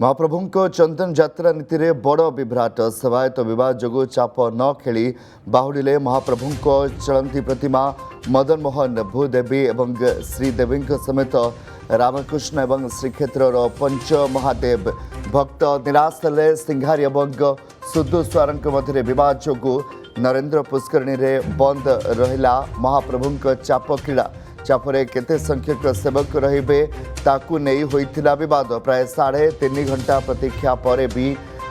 महाप्रभु चंदन यात्रा नीति रे बड़ विभ्राट सेवायत विवाद जो चाप न खेली बाहुड़े महाप्रभु चलती प्रतिमा मदन मोहन भूदेवी एवं श्रीदेवी समेत रामकृष्ण एवं श्रीक्षेत्र पंच महादेव भक्त निराश हेले सिंघारी एवं सुदुस्वार मध्य विवाद जो नरेंद्र पुष्करणी रे बंद रहिला महाप्रभु चाप क्रीड़ा चापरे केते संख्यक सेवक रहिबे ताकू नहीं होइथिला विवाद प्राय 3.5 घंटा प्रतीक्षा पर भी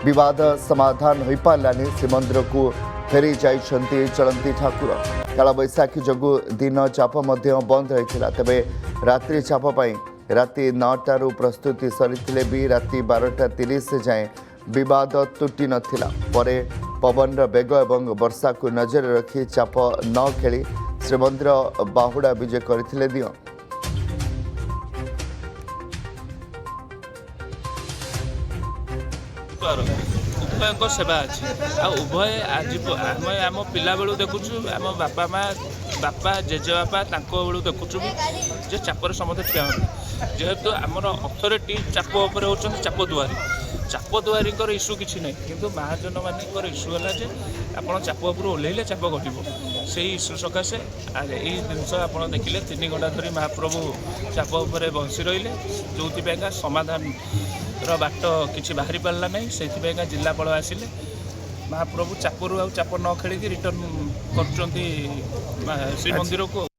विवाद समाधान हो पारानी श्रीमंदिर को फेरी जाइछंती चलंती ठाकुर काल बैशाखी जोगु दिन चाप मध्य बंद रहिथिला तेबे रात्रि चाप पई राति 9टारू प्रस्तुति सरीथिले भी राति 12:30 जाए विवाद तुटी नथिला परे पवन बेग एवं वर्षा को नजर रखी चाप न खेली श्रीमंदिर बाहुड़ा विजय करथिले दियो उभय सेवा अच्छी उभय आज आम पिला बेलू देखुचु आम बापा माँ बापा जेजेबापा बेलू देखुचु जे चापर समस्त ठिया जेहेतु आमर अथॉरिटी चाप उपर हो चाप दुआरी इश्यू किसी ना कि महाजन मान इश्यू है जे आप चाप उपर ओह्लैले चाप घटो से इश्यू सकाशे यही जिनस आप देखिले 3 घंटा धरी महाप्रभु चाप उपर बसी रही जो समाधान बाट किसी बाहरी पारा ना से जिलापाल आसिले महाप्रभु चापरू चाप न खेल रिटर्न कर श्रीमंदिर को।